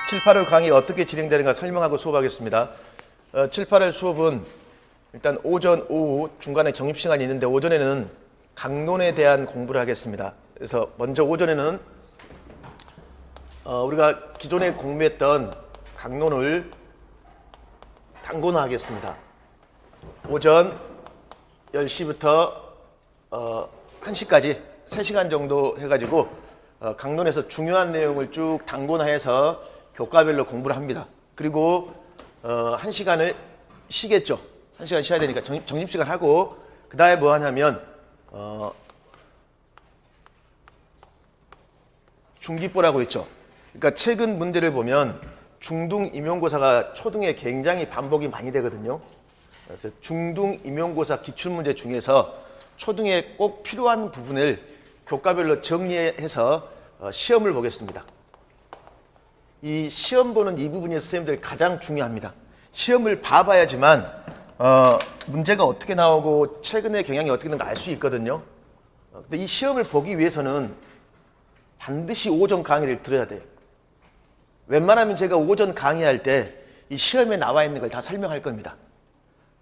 7, 8월 강의 어떻게 진행되는가 설명하고 수업하겠습니다. 7, 8월 수업은 일단 오전, 오후 중간에 정립시간이 있는데 오전에는 강론에 대한 공부를 하겠습니다. 그래서 먼저 오전에는 우리가 기존에 공부했던 강론을 단권화하겠습니다. 오전 10시부터 1시까지 3시간 정도 해가지고 강론에서 중요한 내용을 쭉 단권화해서 교과별로 공부를 합니다. 그리고 1시간을 쉬겠죠. 1시간 쉬어야 되니까 정립시간 하고 그 다음에 뭐 하냐면 중기뽀라고 있죠. 그러니까 최근 문제를 보면 중등 임용고사가 초등에 굉장히 반복이 많이 되거든요. 그래서 중등 임용고사 기출문제 중에서 초등에 꼭 필요한 부분을 교과별로 정리해서 시험을 보겠습니다. 이 시험 보는 이 부분이 선생님들 가장 중요합니다. 시험을 봐봐야지만 문제가 어떻게 나오고 최근의 경향이 어떻게 되는가 알 수 있거든요. 근데 이 시험을 보기 위해서는 반드시 오전 강의를 들어야 돼요. 웬만하면 제가 오전 강의할 때 이 시험에 나와 있는 걸 다 설명할 겁니다.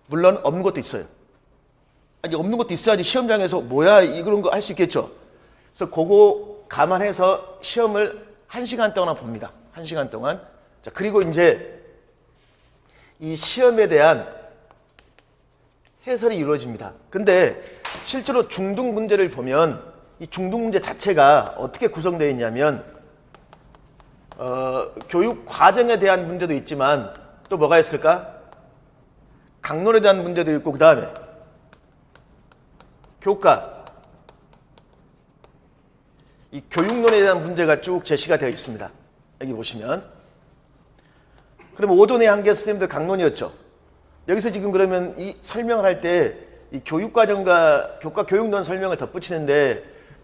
물론 없는 것도 있어요. 아니 없는 것도 있어야지 시험장에서 뭐야 이런 거 할 수 있겠죠. 그래서 그거 감안해서 시험을 1시간 동안 봅니다. 1시간 동안. 자, 그리고 이제 이 시험에 대한 해설이 이루어집니다. 근데 실제로 중등 문제를 보면 이 중등 문제 자체가 어떻게 구성되어 있냐면 교육 과정에 대한 문제도 있지만 또 뭐가 있을까? 강론에 대한 문제도 있고 그 다음에 교과 이 교육론에 대한 문제가 쭉 제시가 되어 있습니다. 여기 보시면 그러면 오전에 한 게 선생님들 강론이었죠. 여기서 지금 그러면 이 설명을 할 때 이 교육과정과 교과 교육론 설명을 덧붙이는데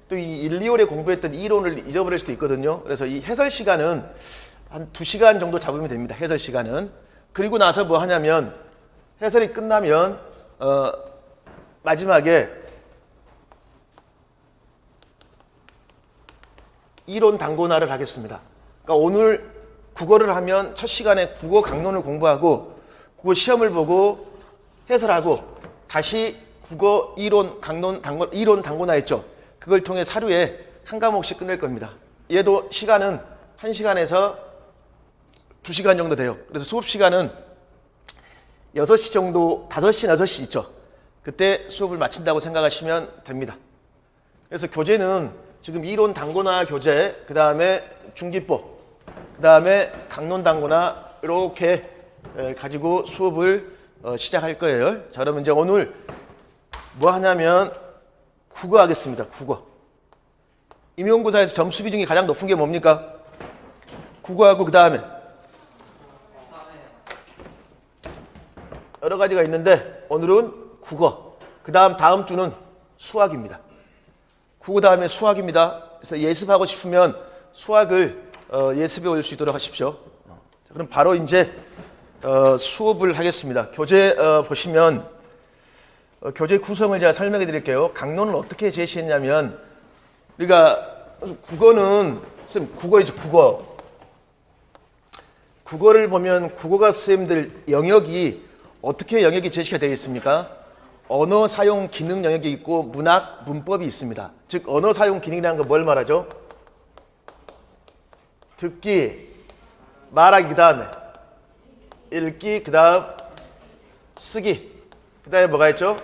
또 이 1, 2월에 공부했던 이론을 잊어버릴 수도 있거든요. 그래서 이 해설 시간은 한 2시간 정도 잡으면 됩니다. 해설 시간은. 그리고 나서 뭐 하냐면 해설이 끝나면 마지막에 이론 단권화를 하겠습니다. 그러니까 오늘 국어를 하면 첫 시간에 국어 강론을 공부하고 국어 시험을 보고 해설하고 다시 국어 이론 강론 이론 단권화 했죠. 그걸 통해 하루에 한 과목씩 끝낼 겁니다. 얘도 시간은 1시간에서 2시간 정도 돼요. 그래서 수업 시간은 6시 정도, 5시, 6시 있죠. 그때 수업을 마친다고 생각하시면 됩니다. 그래서 교재는 지금 이론 단권화 교재, 그 다음에 중기법, 그 다음에 강론 단권화 이렇게 가지고 수업을 시작할 거예요. 자, 그러면 이제 오늘 뭐 하냐면 국어 하겠습니다. 국어. 임용고사에서 점수 비중이 가장 높은 게 뭡니까? 국어하고 그 다음에 여러 가지가 있는데 오늘은 국어. 그 다음 주는 수학입니다. 국어 다음에 수학입니다. 그래서 예습하고 싶으면 수학을 예습해 올 수 있도록 하십시오. 자, 그럼 바로 이제 수업을 하겠습니다. 교재 보시면 교재 구성을 제가 설명해 드릴게요. 강론을 어떻게 제시했냐면 우리가 국어는 선생님 국어이죠. 국어. 국어를 보면 국어가 선생님들 영역이 어떻게 영역이 제시가 되어 있습니까? 언어 사용 기능 영역이 있고 문학 문법이 있습니다. 즉 언어 사용 기능이라는 건 뭘 말하죠? 듣기, 말하기 그 다음에 읽기 그 다음 쓰기 그 다음에 뭐가 있죠?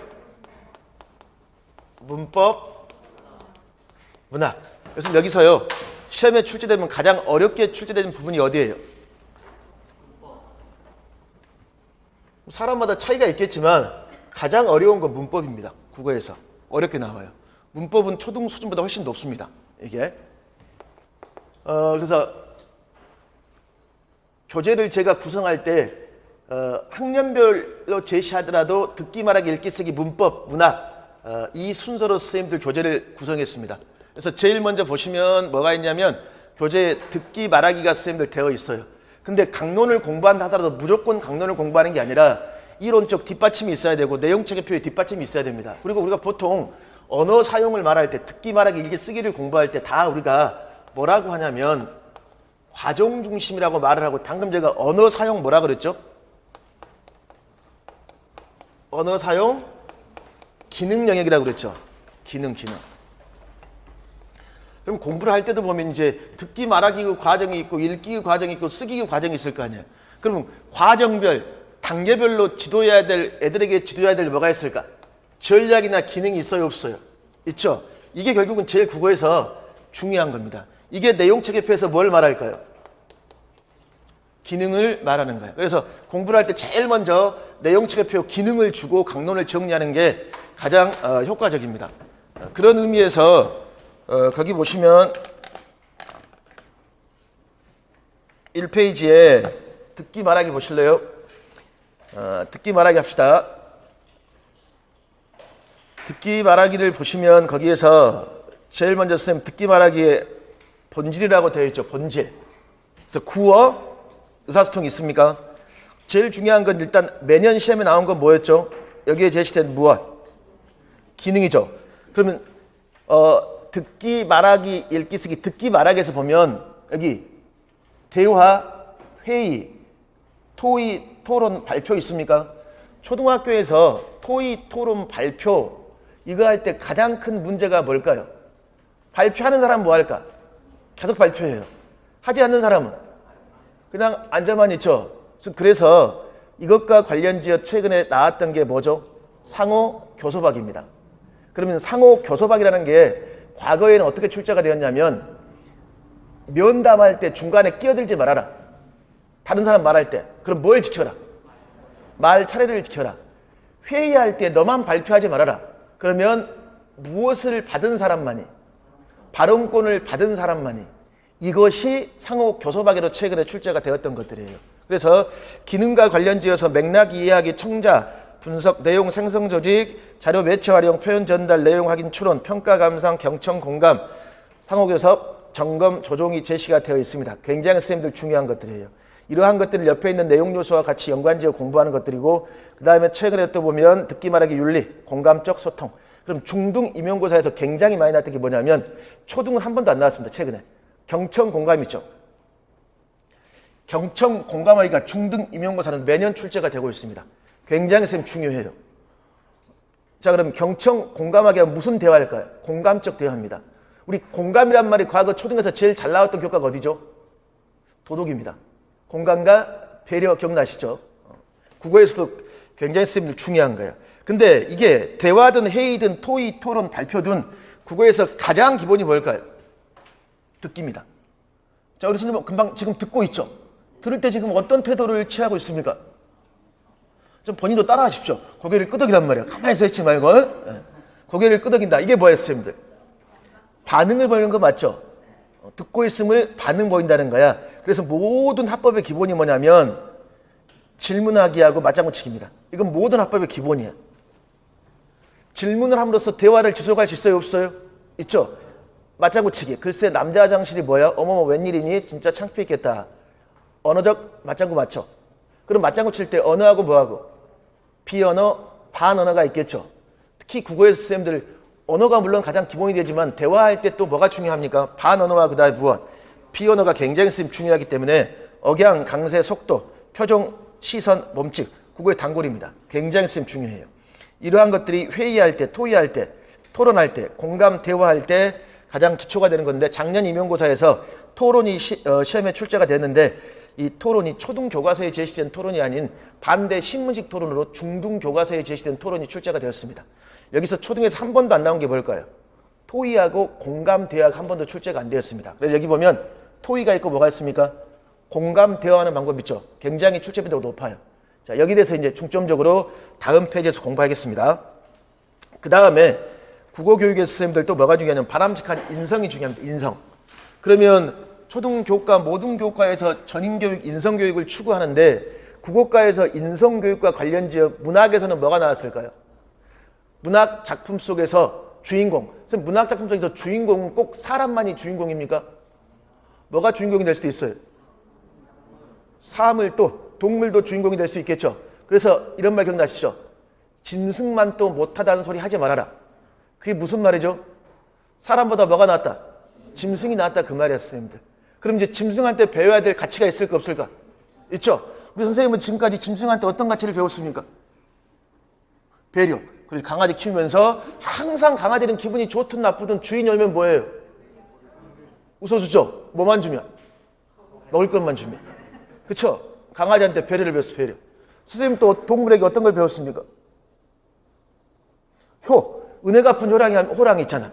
문법, 문학. 그래서 여기서요 시험에 출제되면 가장 어렵게 출제되는 부분이 어디예요? 사람마다 차이가 있겠지만 가장 어려운 건 문법입니다. 국어에서 어렵게 나와요. 문법은 초등 수준보다 훨씬 높습니다. 이게 그래서 교재를 제가 구성할 때 학년별로 제시하더라도 듣기, 말하기, 읽기, 쓰기, 문법, 문학 이 순서로 선생님들 교재를 구성했습니다. 그래서 제일 먼저 보시면 뭐가 있냐면 교재에 듣기, 말하기가 선생님들 되어 있어요. 근데 강론을 공부한다 하더라도 무조건 강론을 공부하는 게 아니라 이론적 뒷받침이 있어야 되고 내용책의 표에 뒷받침이 있어야 됩니다. 그리고 우리가 보통 언어 사용을 말할 때 듣기, 말하기, 읽기, 쓰기를 공부할 때 다 우리가 뭐라고 하냐면 과정 중심이라고 말을 하고 방금 제가 언어 사용 뭐라 그랬죠? 언어 사용 기능 영역이라고 그랬죠. 기능. 그럼 공부를 할 때도 보면 이제 듣기 말하기 과정이 있고 읽기 과정이 있고 쓰기 과정이 있을 거 아니에요. 그럼 과정별, 단계별로 지도해야 될 애들에게 지도해야 될 뭐가 있을까? 전략이나 기능이 있어요, 없어요? 있죠. 이게 결국은 제일 국어에서 중요한 겁니다. 이게 내용체계표에서 뭘 말할까요? 기능을 말하는 거예요. 그래서 공부를 할 때 제일 먼저 내용체계표 기능을 주고 강론을 정리하는 게 가장 효과적입니다. 그런 의미에서 거기 보시면 1페이지에 듣기 말하기 보실래요? 듣기 말하기 합시다. 듣기 말하기를 보시면 거기에서 제일 먼저 선생님 듣기 말하기에 본질이라고 되어 있죠. 본질. 그래서 구어, 의사소통이 있습니까? 제일 중요한 건 일단 매년 시험에 나온 건 뭐였죠? 여기에 제시된 무엇? 기능이죠. 그러면 듣기 말하기 읽기 쓰기 듣기 말하기에서 보면 여기 대화, 회의, 토의, 토론, 발표 있습니까? 초등학교에서 토의, 토론, 발표 이거 할 때 가장 큰 문제가 뭘까요? 발표하는 사람은 뭐 할까? 계속 발표해요. 하지 않는 사람은 그냥 앉아만 있죠. 그래서 이것과 관련지어 최근에 나왔던 게 뭐죠? 상호 교섭학입니다. 그러면 상호 교섭학이라는 게 과거에는 어떻게 출제가 되었냐면 면담할 때 중간에 끼어들지 말아라. 다른 사람 말할 때. 그럼 뭘 지켜라? 말 차례를 지켜라. 회의할 때 너만 발표하지 말아라. 그러면 무엇을 받은 사람만이, 발언권을 받은 사람만이, 이것이 상호 교섭학에도 최근에 출제가 되었던 것들이에요. 그래서 기능과 관련지어서 맥락 이해하기, 청자, 분석, 내용 생성 조직, 자료 매체 활용, 표현 전달, 내용 확인, 추론, 평가 감상, 경청 공감, 상호 교섭, 점검, 조정이 제시가 되어 있습니다. 굉장히 선생님들 중요한 것들이에요. 이러한 것들을 옆에 있는 내용 요소와 같이 연관지어 공부하는 것들이고, 그 다음에 최근에 또 보면 듣기 말하기 윤리, 공감적 소통. 그럼 중등 임용고사에서 굉장히 많이 나왔던 게 뭐냐면 초등은 한 번도 안 나왔습니다. 최근에. 경청 공감 있죠. 경청 공감하기가 중등 임용고사는 매년 출제가 되고 있습니다. 굉장히 선생님 중요해요. 자, 그럼 경청 공감하기가 무슨 대화일까요? 공감적 대화입니다. 우리 공감이란 말이 과거 초등에서 제일 잘 나왔던 교과가 어디죠? 도덕입니다. 공감과 배려 기억나시죠? 국어에서도 굉장히 선생님들 중요한 거예요. 근데 이게 대화든 회의든 토의, 토론, 발표든 국어에서 가장 기본이 뭘까요? 듣기입니다. 자, 우리 선생님 금방 지금 듣고 있죠? 들을 때 지금 어떤 태도를 취하고 있습니까? 좀 본인도 따라 하십시오. 고개를 끄덕이란 말이야. 가만히 서 있지 말고. 고개를 끄덕인다. 이게 뭐예요, 선생님들? 반응을 보이는 거 맞죠? 듣고 있음을 반응 보인다는 거야. 그래서 모든 합법의 기본이 뭐냐면 질문하기하고 맞장구치기입니다. 이건 모든 합법의 기본이에요. 질문을 함으로써 대화를 지속할 수 있어요, 없어요? 있죠? 맞장구치기. 글쎄 남자 화장실이 뭐야? 어머머 웬일이니? 진짜 창피했겠다. 언어적 맞장구 맞죠? 그럼 맞장구 칠 때 언어하고 뭐하고? 비언어, 반언어가 있겠죠. 특히 국어에서 선생님들 언어가 물론 가장 기본이 되지만 대화할 때 또 뭐가 중요합니까? 반언어와 그 다음에 무엇? 비언어가 굉장히 중요하기 때문에 억양, 강세, 속도, 표정, 시선, 몸짓, 국어의 단골입니다. 굉장히 중요해요. 이러한 것들이 회의할 때, 토의할 때, 토론할 때, 공감, 대화할 때 가장 기초가 되는 건데 작년 임용고사에서 토론이 시험에 출제가 됐는데 이 토론이 초등 교과서에 제시된 토론이 아닌 반대 신문식 토론으로 중등 교과서에 제시된 토론이 출제가 되었습니다. 여기서 초등에서 한 번도 안 나온 게 뭘까요? 토의하고 공감, 대화가 한 번도 출제가 안 되었습니다. 그래서 여기 보면 토의가 있고 뭐가 있습니까? 공감, 대화하는 방법 있죠. 굉장히 출제 빈도가 높아요. 자, 여기 대해서 이제 중점적으로 다음 페이지에서 공부하겠습니다. 그 다음에 국어교육의 선생님들 또 뭐가 중요하냐면 바람직한 인성이 중요합니다. 인성. 그러면 초등교과 모든 교과에서 전인교육, 인성교육을 추구하는데 국어과에서 인성교육과 관련지어 문학에서는 뭐가 나왔을까요? 문학 작품 속에서 주인공. 선생님, 문학 작품 속에서 주인공은 꼭 사람만이 주인공입니까? 뭐가 주인공이 될 수도 있어요. 사물도, 동물도 주인공이 될 수 있겠죠. 그래서 이런 말 기억나시죠? 짐승만 또 못하다는 소리 하지 말아라. 그게 무슨 말이죠? 사람보다 뭐가 낫다? 짐승이 낫다 그 말이에요, 선생님들. 그럼 이제 짐승한테 배워야 될 가치가 있을까 없을까? 있죠. 우리 선생님은 지금까지 짐승한테 어떤 가치를 배웠습니까? 배려. 그래서 강아지 키우면서 항상 강아지는 기분이 좋든 나쁘든 주인이 오면 뭐예요? 웃어주죠. 뭐만 주면? 먹을 것만 주면. 그쵸? 강아지한테 배려를 배웠어. 배려. 선생님 또 동물에게 어떤 걸 배웠습니까? 효. 은혜 갚은 호랑이 있잖아.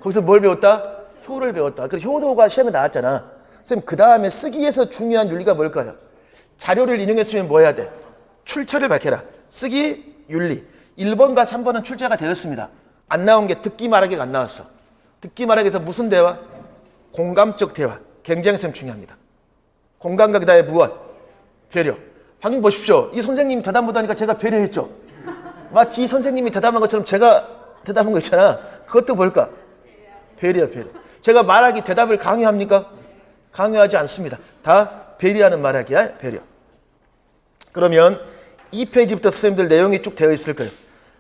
거기서 뭘 배웠다? 효를 배웠다. 그래서 효도가 시험에 나왔잖아. 선생님 그 다음에 쓰기에서 중요한 윤리가 뭘까요? 자료를 인용했으면 뭐 해야 돼? 출처를 밝혀라. 쓰기, 윤리. 1번과 3번은 출제가 되었습니다. 안 나온 게 듣기 말하기가 안 나왔어. 듣기 말하기에서 무슨 대화? 공감적 대화. 굉장히 중요합니다. 공감과 그다음에 무엇? 배려. 방금 보십시오. 이 선생님이 대답 못하니까 제가 배려했죠. 마치 이 선생님이 대답한 것처럼 제가 대답한 거 있잖아. 그것도 뭘까? 배려. 제가 말하기 대답을 강요합니까? 강요하지 않습니다. 다 배려하는 말하기야. 배려. 그러면 2페이지부터 선생님들 내용이 쭉 되어 있을 거예요.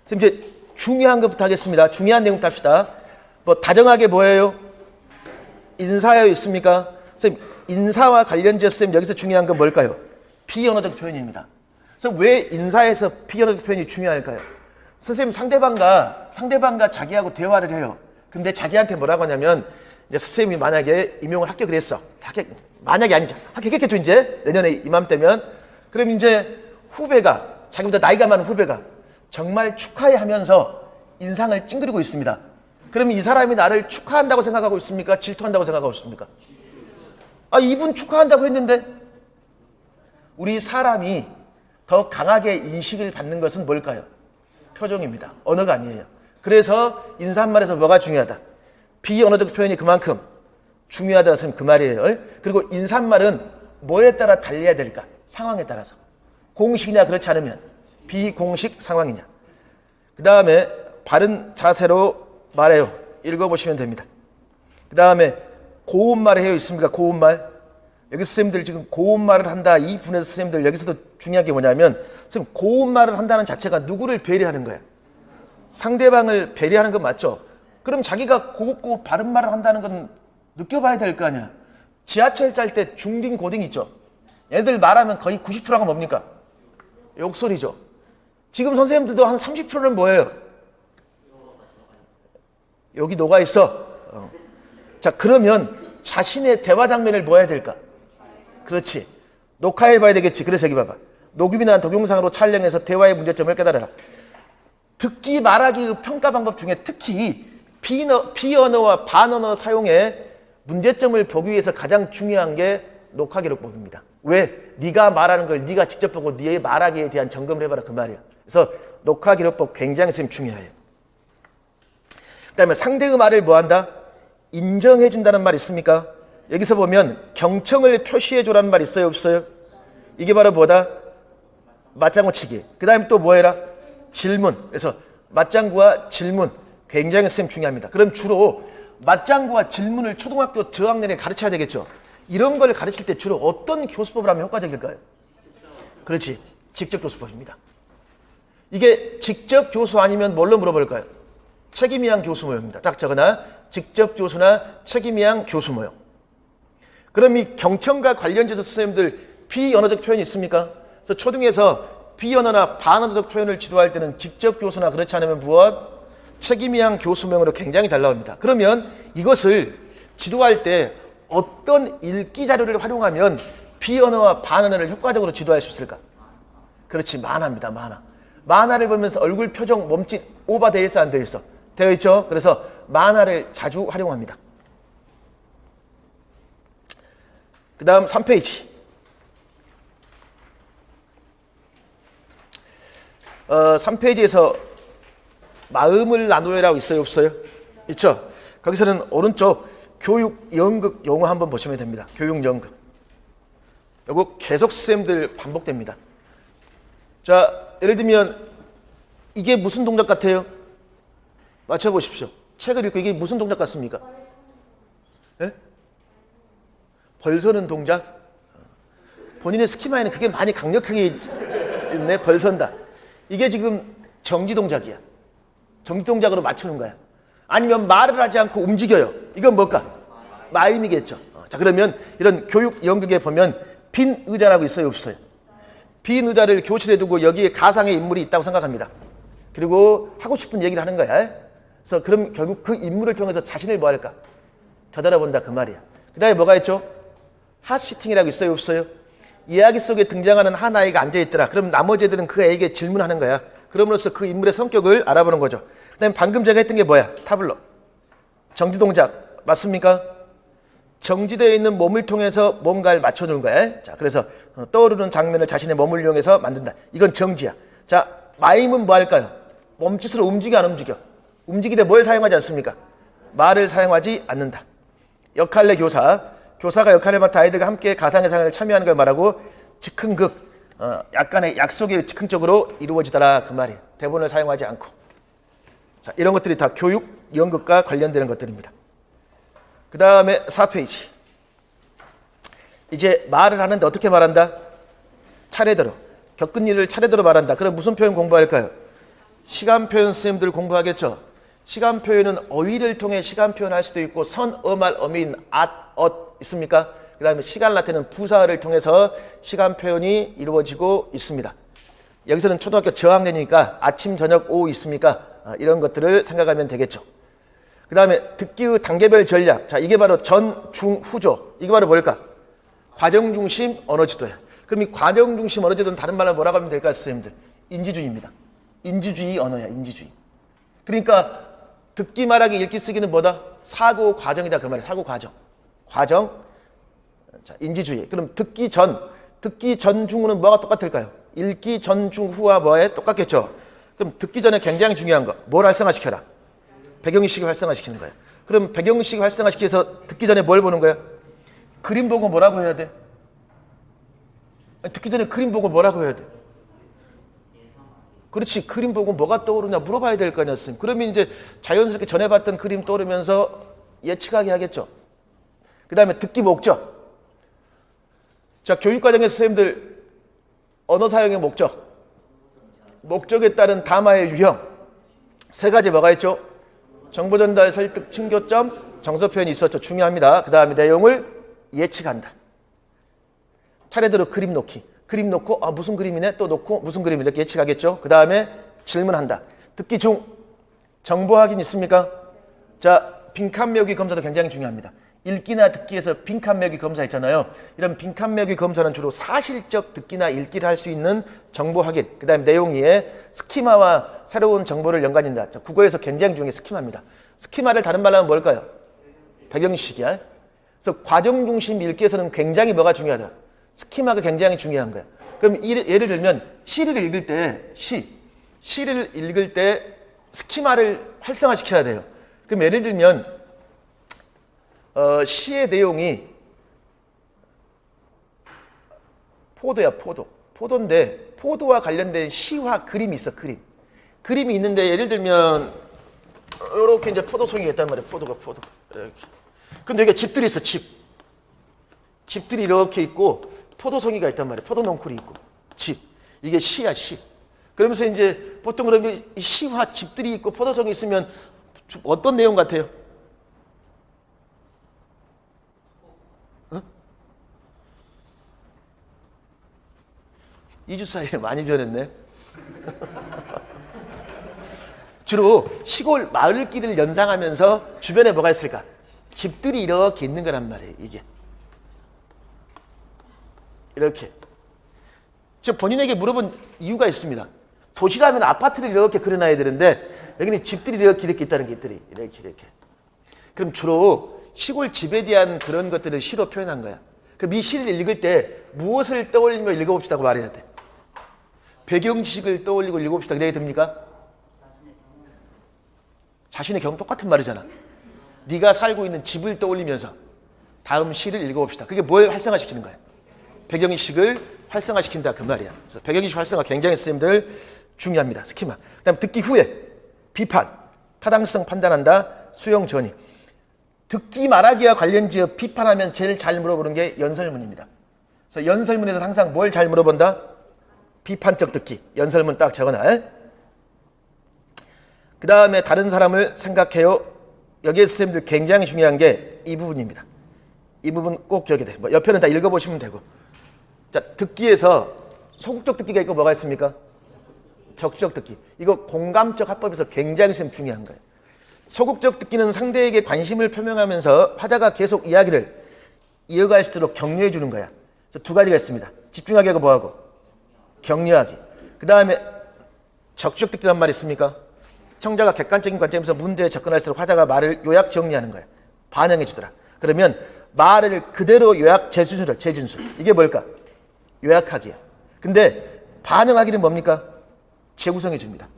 선생님 이제 중요한 것부터 하겠습니다. 중요한 내용부터 합시다. 뭐 다정하게 뭐예요? 인사하여 있습니까? 선생님 인사와 관련지어 선생님 여기서 중요한 건 뭘까요? 비언어적 표현입니다. 그래서 왜 인사에서 비언어적 표현이 중요할까요? 선생님 상대방과 자기하고 대화를 해요. 근데 자기한테 뭐라고 하냐면 이제 선생님이 만약에 임용을 합격을 했어. 만약이 아니죠. 합격했겠죠 이제 내년에 이맘때면. 그럼 이제 후배가 자기보다 나이가 많은 후배가 정말 축하해 하면서 인상을 찡그리고 있습니다. 그러면 이 사람이 나를 축하한다고 생각하고 있습니까? 질투한다고 생각하고 있습니까? 아, 이분 축하한다고 했는데. 우리 사람이 더 강하게 인식을 받는 것은 뭘까요? 표정입니다. 언어가 아니에요. 그래서 인사말에서 뭐가 중요하다? 비언어적 표현이 그만큼 중요하다는 선생님 그 말이에요. 그리고 인사말은 뭐에 따라 달려야 될까? 상황에 따라서. 공식이냐 그렇지 않으면 비공식 상황이냐. 그 다음에 바른 자세로 말해요. 읽어보시면 됩니다. 그 다음에 고운말을 해요. 있습니까? 고운말. 여기 선생님들 지금 고운말을 한다. 이 분에서 선생님들 여기서도 중요한 게 뭐냐면 선생님 고운말을 한다는 자체가 누구를 배려하는 거야? 상대방을 배려하는 건 맞죠? 그럼 자기가 고급고 바른 말을 한다는 건 느껴봐야 될 거 아니야. 지하철 짤 때 중딩 고딩 있죠? 얘들 말하면 거의 90%가 뭡니까? 욕설이죠. 지금 선생님들도 한 30%는 뭐예요? 여기 녹아있어. 자, 그러면 자신의 대화 장면을 뭐 해야 될까? 그렇지. 녹화해봐야 되겠지. 그래서 여기 봐봐. 녹음이나 동영상으로 촬영해서 대화의 문제점을 깨달아라. 듣기 말하기 평가 방법 중에 특히 비언어와 반언어 사용에 문제점을 보기 위해서 가장 중요한 게 녹화 기록법입니다. 왜? 네가 말하는 걸 네가 직접 보고 네의 말하기에 대한 점검을 해봐라 그 말이야. 그래서 녹화 기록법 굉장히 중요해요. 그 다음에 상대의 말을 뭐한다? 인정해준다는 말 있습니까? 여기서 보면 경청을 표시해줘라는 말 있어요 없어요? 이게 바로 뭐다? 맞장구 치기. 그 다음에 또 뭐해라? 질문. 그래서 맞장구와 질문 굉장히 중요합니다. 그럼 주로 맞장구와 질문을 초등학교 저학년에 가르쳐야 되겠죠. 이런 걸 가르칠 때 주로 어떤 교수법을 하면 효과적일까요? 그렇지. 직접 교수법입니다. 이게 직접 교수 아니면 뭘로 물어볼까요? 책임이한 교수 모형입니다. 딱 적어놔. 직접 교수나 책임이한 교수 모형. 그럼 이 경청과 관련돼서 선생님들 비언어적 표현이 있습니까? 그래서 초등에서 비언어나 반언어적 표현을 지도할 때는 직접 교수나 그렇지 않으면 무엇? 책임이한 교수명으로 굉장히 잘 나옵니다. 그러면 이것을 지도할 때 어떤 읽기 자료를 활용하면 비언어와 반언어를 효과적으로 지도할 수 있을까? 그렇지, 만화입니다. 만화를 보면서 얼굴 표정, 몸짓 오버되어 있어 안 되어 있어? 되어 있죠. 그래서 만화를 자주 활용합니다. 그 다음 3페이지. 3페이지에서 마음을 나누어라고 있어요 없어요? 있죠. 거기서는 오른쪽 교육 연극 용어 한번 보시면 됩니다. 교육 연극. 이거 계속 선생님들 반복됩니다. 자, 예를 들면 이게 무슨 동작 같아요? 맞춰보십시오. 책을 읽고 이게 무슨 동작 같습니까? 예? 벌 서는 동작? 본인의 스키마에는 그게 많이 강력하게 있네. 벌 선다. 이게 지금 정지 동작이야. 정지 동작으로 맞추는 거야. 아니면 말을 하지 않고 움직여요. 이건 뭘까? 마임이겠죠. 자, 그러면 이런 교육 연극에 보면 빈 의자라고 있어요, 없어요? 빈 의자를 교실에 두고 여기에 가상의 인물이 있다고 생각합니다. 그리고 하고 싶은 얘기를 하는 거야. 그래서 그럼 결국 그 인물을 통해서 자신을 뭐 할까? 되돌아본다 그 말이야. 그 다음에 뭐가 있죠? 핫시팅이라고 있어요, 없어요? 이야기 속에 등장하는 한 아이가 앉아있더라. 그럼 나머지 애들은 그 애에게 질문하는 거야. 그럼으로써 그 인물의 성격을 알아보는 거죠. 그 다음에 방금 제가 했던 게 뭐야? 타블로. 정지 동작. 맞습니까? 정지되어 있는 몸을 통해서 뭔가를 맞춰주는 거야. 자, 그래서 떠오르는 장면을 자신의 몸을 이용해서 만든다. 이건 정지야. 자, 마임은 뭐 할까요? 몸짓으로 움직여, 안 움직여? 움직이되 뭘 사용하지 않습니까? 말을 사용하지 않는다. 역할내 교사. 교사가 역할을 맡아 아이들과 함께 가상의 상황을 참여하는 걸 말하고 즉흥극. 약간의 약속이 즉흥적으로 이루어지더라 그 말이에요. 대본을 사용하지 않고. 자, 이런 것들이 다 교육, 연극과 관련되는 것들입니다. 그 다음에 4페이지. 이제 말을 하는데 어떻게 말한다? 차례대로. 겪은 일을 차례대로 말한다. 그럼 무슨 표현 공부할까요? 시간 표현 선생님들 공부하겠죠? 시간 표현은 어휘를 통해 시간 표현할 수도 있고 선, 어말, 어민, 있습니까? 그 다음에 시간을 나타내는 부사를 통해서 시간 표현이 이루어지고 있습니다. 여기서는 초등학교 저학년이니까 아침, 저녁, 오후 있습니까? 이런 것들을 생각하면 되겠죠. 그 다음에 듣기의 단계별 전략. 자, 이게 바로 전, 중, 후조. 이게 바로 뭘까? 과정 중심 언어 지도야. 그럼 이 과정 중심 언어 지도는 다른 말로 뭐라고 하면 될까요, 선생님들? 인지주의입니다. 인지주의 언어야, 인지주의. 그러니까 듣기, 말하기, 읽기, 쓰기는 뭐다? 사고 과정이다 그 말이야. 사고 과정. 과정. 자, 인지주의. 그럼 듣기 전 중후는 뭐가 똑같을까요? 읽기 전, 중, 후와 뭐에 똑같겠죠? 그럼 듣기 전에 굉장히 중요한 거. 뭘 활성화시켜라? 배경의식을 활성화시키는 거야. 그럼 배경의식을 활성화시켜서 듣기 전에 뭘 보는 거야? 그림 보고 뭐라고 해야 돼? 아니, 듣기 전에 그림 보고 뭐라고 해야 돼? 그렇지. 그림 보고 뭐가 떠오르냐 물어봐야 될 거 아니야, 선생님. 그러면 이제 자연스럽게 전에 봤던 그림 떠오르면서 예측하게 하겠죠. 그 다음에 듣기 목적. 자, 교육과정에서 선생님들 언어 사용의 목적. 목적에 따른 담화의 유형. 세 가지 뭐가 있죠? 정보 전달, 설득, 층교점, 정서 표현이 있었죠. 중요합니다. 그 다음에 내용을 예측한다. 차례대로 그림 놓기. 그림 놓고 무슨 그림이네? 또 놓고 무슨 그림 이렇게 예측하겠죠. 그 다음에 질문한다. 듣기 중 정보 확인 있습니까? 자, 빈칸 메우기 검사도 굉장히 중요합니다. 읽기나 듣기에서 빈칸 메우기 검사 있잖아요. 이런 빈칸 메우기 검사는 주로 사실적 듣기나 읽기를 할 수 있는 정보 확인. 그 다음에 내용 이해, 스키마와 새로운 정보를 연관한다. 자, 국어에서 굉장히 중요한 게 스키마입니다. 스키마를 다른 말로 하면 뭘까요? 배경식이야. 그래서 과정 중심 읽기에서는 굉장히 뭐가 중요하다? 스키마가 굉장히 중요한 거야. 그럼 예를 들면 시를 읽을 때 시를 읽을 때 스키마를 활성화시켜야 돼요. 그럼 예를 들면 시의 내용이 포도야, 포도인데 포도와 관련된 시와 그림이 있어. 그림이 있는데 예를 들면 이렇게 이제 포도송이가 있단 말이야. 포도 이렇게. 근데 여기 집들이 있어. 집들이 이렇게 있고 포도송이가 있단 말이에요. 포도 넝쿨이 있고 집. 이게 시야, 시. 그러면서 이제 보통 그러면 시와 집들이 있고 포도송이 있으면 어떤 내용 같아요? 어? 2주 사이에 많이 변했네. 주로 시골 마을길을 연상하면서 주변에 뭐가 있을까? 집들이 이렇게 있는 거란 말이에요. 이게. 이렇게. 저 본인에게 물어본 이유가 있습니다. 도시라면 아파트를 이렇게 그려놔야 되는데 여기는 집들이 이렇게 있다는 게 이렇게. 그럼 주로 시골 집에 대한 그런 것들을 시로 표현한 거야. 그럼 이 시를 읽을 때 무엇을 떠올리며 읽어봅시다고 말해야 돼. 배경지식을 떠올리고 읽어봅시다. 그래야 됩니까? 자신의 경우 똑같은 말이잖아. 네가 살고 있는 집을 떠올리면서 다음 시를 읽어봅시다. 그게 뭘 활성화시키는 거야? 배경의식을 활성화시킨다 그 말이야. 그래서 배경의식 활성화 굉장히 선생님들 중요합니다. 스키마. 그다음 듣기 후에 비판, 타당성 판단한다, 수용 전이. 듣기 말하기와 관련지어 비판하면 제일 잘 물어보는 게 연설문입니다. 그래서 연설문에서 항상 뭘 잘 물어본다? 비판적 듣기. 연설문 딱 적어놔. 그 다음에 다른 사람을 생각해요. 여기에 선생님들 굉장히 중요한 게 이 부분입니다. 이 부분 꼭 기억해야 돼. 뭐 옆에는 다 읽어보시면 되고. 자, 듣기에서 소극적 듣기가 있고 뭐가 있습니까? 적극적 듣기. 이거 공감적 합법에서 굉장히 중요한 거예요. 소극적 듣기는 상대에게 관심을 표명하면서 화자가 계속 이야기를 이어갈 수 있도록 격려해 주는 거야. 그래서 두 가지가 있습니다. 집중하기 하고 뭐하고? 격려하기. 그 다음에 적극적 듣기란 말이 있습니까? 청자가 객관적인 관점에서 문제에 접근할수록 화자가 말을 요약 정리하는 거야. 반영해 주더라. 그러면 말을 그대로 요약 재진술. 이게 뭘까? 요약하기야. 근데 반영하기는 뭡니까? 재구성해 줍니다.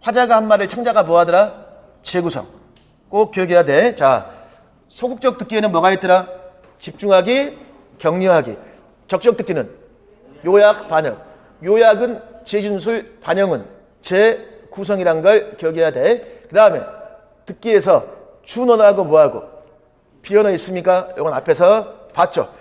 화자가 한 말을 청자가 뭐 하더라? 재구성. 꼭 기억해야 돼. 자, 소극적 듣기에는 뭐가 있더라? 집중하기, 격려하기. 적극적 듣기는 요약, 반영. 요약은 재진술, 반영은 재구성이란 걸 기억해야 돼. 그 다음에 듣기에서 준언어하고 뭐하고? 비언어 있습니까? 이건 앞에서 봤죠.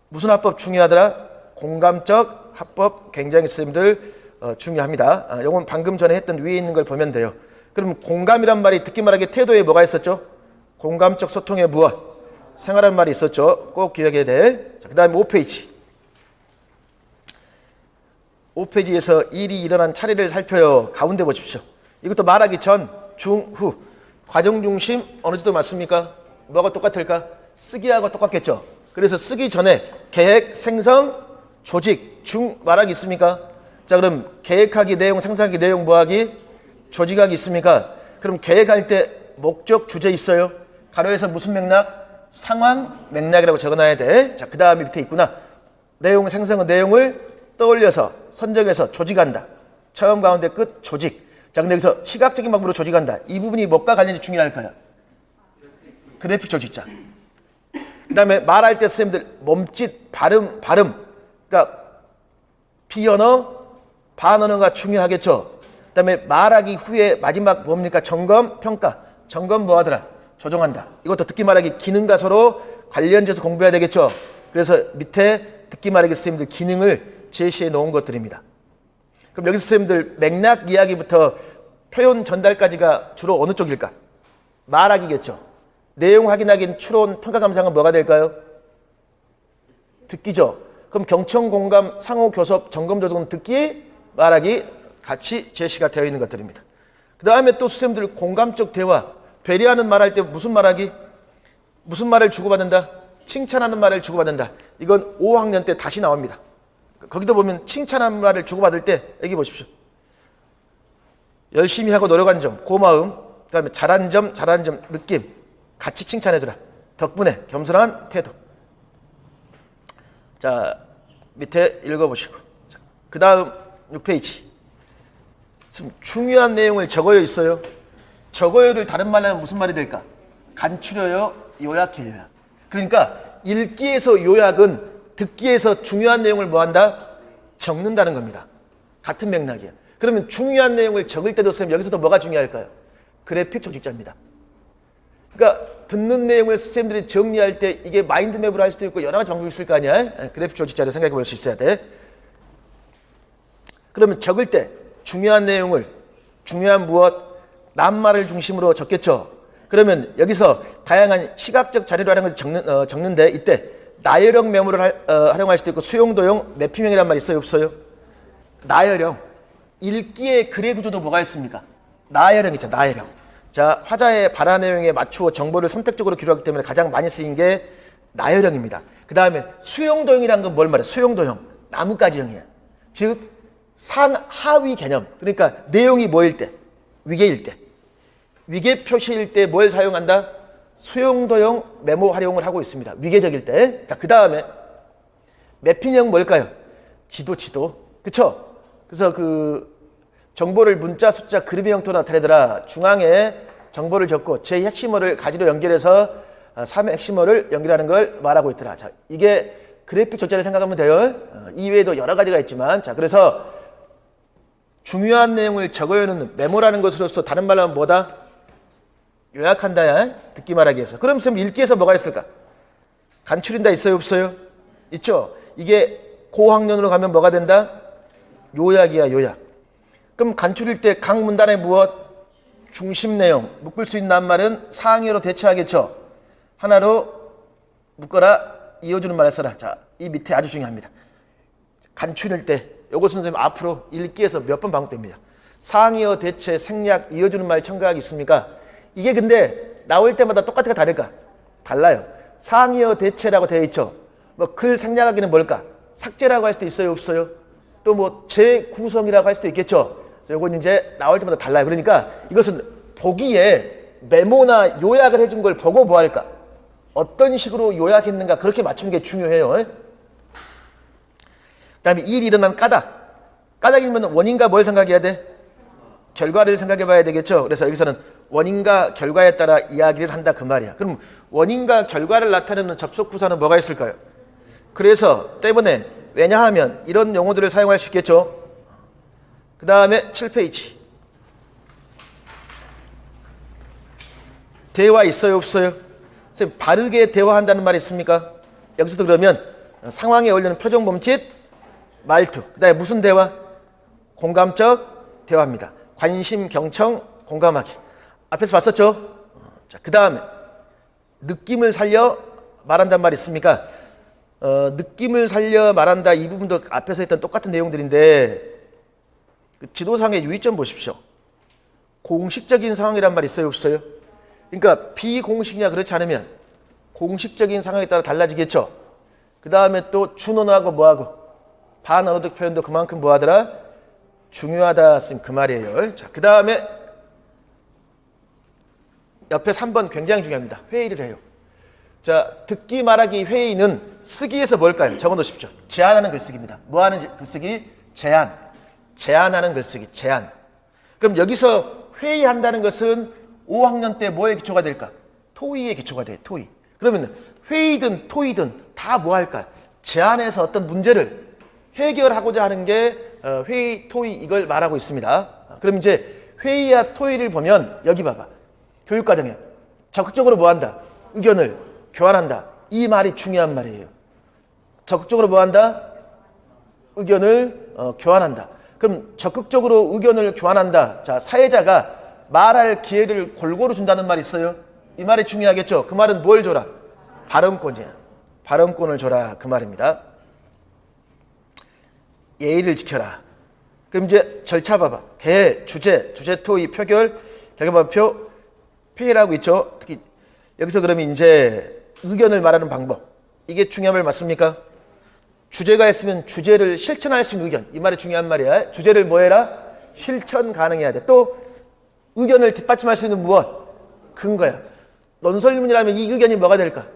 무슨 합법 중요하더라? 공감적 합법 굉장히 선생님들 중요합니다. 이건 방금 전에 했던 위에 있는 걸 보면 돼요. 그럼 공감이란 말이 듣기 말하기 태도에 뭐가 있었죠? 공감적 소통에 무엇? 생활한 말이 있었죠. 꼭 기억해야 돼. 그 다음에 5페이지. 5페이지에서 일이 일어난 차례를 살펴요. 가운데 보십시오. 이것도 말하기 전, 중, 후. 과정 중심 어느 정도 맞습니까? 뭐가 똑같을까? 쓰기하고 똑같겠죠. 그래서 쓰기 전에 계획, 생성, 조직, 중 말하기 있습니까? 자, 그럼 계획하기, 내용, 생성하기, 내용, 뭐하기? 조직하기 있습니까? 그럼 계획할 때 목적, 주제 있어요? 가로에서 무슨 맥락? 상황, 맥락이라고 적어놔야 돼. 자, 그 다음에 밑에 있구나. 내용, 생성은 내용을 떠올려서 선정해서 조직한다. 처음, 가운데, 끝, 조직. 자, 근데 여기서 시각적인 방법으로 조직한다. 이 부분이 뭐가 관련이 중요할까요? 그래픽 조직자. 그 다음에 말할 때 선생님들 몸짓, 발음. 그러니까 비언어, 반언어가 중요하겠죠. 그 다음에 말하기 후에 마지막 뭡니까? 점검, 평가. 점검 뭐 하더라? 조정한다. 이것도 듣기 말하기 기능과 서로 관련돼서 공부해야 되겠죠. 그래서 밑에 듣기 말하기 선생님들 기능을 제시해 놓은 것들입니다. 그럼 여기서 선생님들 맥락 이야기부터 표현 전달까지가 주로 어느 쪽일까? 말하기겠죠. 내용 확인하기는 추론, 평가 감상은 뭐가 될까요? 듣기죠. 그럼 경청, 공감, 상호, 교섭, 점검, 조정은 듣기, 말하기 같이 제시가 되어 있는 것들입니다. 그 다음에 또 선생님들 공감적 대화, 배려하는 말할 때 무슨 말하기? 무슨 말을 주고받는다? 칭찬하는 말을 주고받는다. 이건 5학년 때 다시 나옵니다. 거기도 보면 칭찬하는 말을 주고받을 때 여기 보십시오. 열심히 하고 노력한 점, 고마움, 그 다음에 잘한 점, 느낌 같이 칭찬해주라. 덕분에 겸손한 태도. 자, 밑에 읽어보시고. 그 다음 6페이지. 중요한 내용을 적어요 있어요? 적어요를 다른 말로 하면 무슨 말이 될까? 간추려요, 요약해요. 그러니까 읽기에서 요약은 듣기에서 중요한 내용을 뭐한다? 적는다는 겁니다. 같은 맥락이에요. 그러면 중요한 내용을 적을 때도 선생님 여기서도 뭐가 중요할까요? 그래픽 조직자입니다. 그러니까 듣는 내용을 선생님들이 정리할 때 이게 마인드맵으로 할 수도 있고 여러 가지 방법이 있을 거 아니야? 그래픽 조직자를 생각해 볼 수 있어야 돼. 그러면 적을 때 중요한 내용을 중요한 무엇? 낱말을 중심으로 적겠죠. 그러면 여기서 다양한 시각적 자료를 적는데 이때 나열형 메모를 활용할 수도 있고 수용도형 매핑형이란 말 있어요 없어요? 나열형. 읽기의 글의 구조도 뭐가 있습니까? 나열형 있죠. 나열형. 자, 화자의 발화 내용에 맞추어 정보를 선택적으로 기록하기 때문에 가장 많이 쓰인 게 나열형입니다. 그 다음에 수용도형이란 건 뭘 말해? 수용도형. 나뭇가지형이야. 즉 상하위 개념. 그러니까 내용이 뭐일 때? 위계일 때. 위계 표시일 때 뭘 사용한다? 수용도형 메모 활용을 하고 있습니다. 위계적일 때. 자, 그 다음에 매핑형 뭘까요? 지도. 그쵸? 그래서 그 정보를 문자, 숫자, 그림의 형태로 나타내더라. 중앙에 정보를 적고 제 핵심어를 가지로 연결해서 3의 핵심어를 연결하는 걸 말하고 있더라. 자, 이게 그래픽 조자를 생각하면 돼요. 이외에도 여러 가지가 있지만, 자, 그래서 중요한 내용을 적어놓는 메모라는 것으로서 다른 말로 하면 뭐다? 요약한다야. 듣기 말하기 위해서. 그럼 선생님 읽기에서 뭐가 있을까? 간추린다 있어요 없어요? 있죠. 이게 고학년으로 가면 뭐가 된다? 요약이야 요약. 그럼 간추릴 때 각 문단에 무엇? 중심 내용. 묶을 수 있는 말은 상위어로 대체하겠죠. 하나로 묶어라, 이어주는 말을 써라. 자, 이 밑에 아주 중요합니다. 간추릴 때 요것은 선생님 앞으로 읽기에서 몇 번 반복됩니다. 상이어, 대체, 생략, 이어주는 말 첨가하기 있습니까? 이게 근데 나올 때마다 똑같을까 다를까? 달라요. 상이어, 대체라고 되어 있죠. 뭐 글 생략하기는 뭘까? 삭제라고 할 수도 있어요, 없어요? 또 뭐 재구성이라고 할 수도 있겠죠. 요건 이제 나올 때마다 달라요. 그러니까 이것은 보기에 메모나 요약을 해준 걸 보고 뭐 할까? 어떤 식으로 요약했는가 그렇게 맞추는 게 중요해요. 그 다음에 일이 일어난 까닭. 까닭이면 원인과 뭘 생각해야 돼? 결과를 생각해 봐야 되겠죠. 그래서 여기서는 원인과 결과에 따라 이야기를 한다 그 말이야. 그럼 원인과 결과를 나타내는 접속부사는 뭐가 있을까요? 그래서 때문에 왜냐하면 이런 용어들을 사용할 수 있겠죠. 그 다음에 7페이지. 대화 있어요, 없어요? 선생님, 바르게 대화한다는 말이 있습니까? 여기서도 그러면 상황에 어울리는 표정, 몸짓, 말투. 그 다음에 무슨 대화? 공감적 대화입니다. 관심, 경청, 공감하기. 앞에서 봤었죠? 자, 그 다음에 느낌을 살려 말한다는 말이 있습니까? 느낌을 살려 말한다. 이 부분도 앞에서 했던 똑같은 내용들인데 그 지도상의 유의점 보십시오. 공식적인 상황이란 말이 있어요, 없어요? 그러니까 비공식이냐 그렇지 않으면 공식적인 상황에 따라 달라지겠죠. 그 다음에 또 준언어하고 뭐하고 반언어적 표현도 그만큼 뭐하더라? 중요하다 쓴 그 말이에요. 자, 그 다음에 옆에 3번 굉장히 중요합니다. 회의를 해요. 자, 듣기 말하기 회의는 쓰기에서 뭘까요? 적어 놓으십시오. 제안하는 글쓰기입니다. 뭐 하는 글쓰기? 제안. 제안하는 글쓰기. 제안. 그럼 여기서 회의한다는 것은 5학년 때 뭐에 기초가 될까? 토의에 기초가 돼요. 토의. 그러면 회의든 토의든 다 뭐 할까? 제안해서 어떤 문제를 해결하고자 하는 게 회의, 토의 이걸 말하고 있습니다. 그럼 이제 회의와 토의를 보면 여기 봐봐. 교육과정에 적극적으로 뭐 한다? 의견을 교환한다. 이 말이 중요한 말이에요. 적극적으로 뭐 한다? 의견을 교환한다. 그럼 적극적으로 의견을 교환한다. 자, 사회자가 말할 기회를 골고루 준다는 말이 있어요. 이 말이 중요하겠죠. 그 말은 뭘 줘라? 발언권이야. 발언권을 줘라. 그 말입니다. 예의를 지켜라. 그럼 이제 절차 봐봐. 개, 주제, 토의, 표결, 결과발표, 회의라고 있죠. 특히 여기서 그러면 이제 의견을 말하는 방법. 이게 중요한 말 맞습니까? 주제가 있으면 주제를 실천할 수 있는 의견. 이 말이 중요한 말이야. 주제를 뭐 해라? 실천 가능해야 돼. 또 의견을 뒷받침할 수 있는 무엇? 근거야. 논설문이라면 이 의견이 뭐가 될까?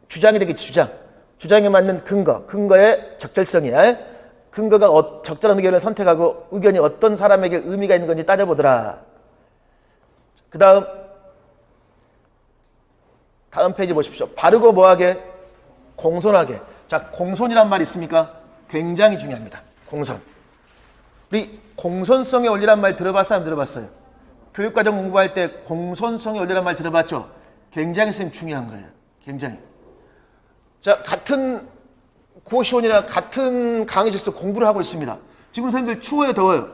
주장이 되겠지, 주장. 주장에 맞는 근거. 근거의 적절성이야. 근거가 적절한 의견을 선택하고 의견이 어떤 사람에게 의미가 있는 건지 따져보더라. 그 다음 페이지 보십시오. 바르고 뭐하게? 공손하게. 자, 공손이란 말이 있습니까? 굉장히 중요합니다. 공손. 우리 공손성의 원리란 말 들어봤어요? 안 들어봤어요? 교육과정 공부할 때 공손성의 원리란 말 들어봤죠? 굉장히 중요한 거예요. 굉장히. 자, 같은 고시원이나 같은 강의실에서 공부를 하고 있습니다. 지금 선생님들 추워요, 더워요?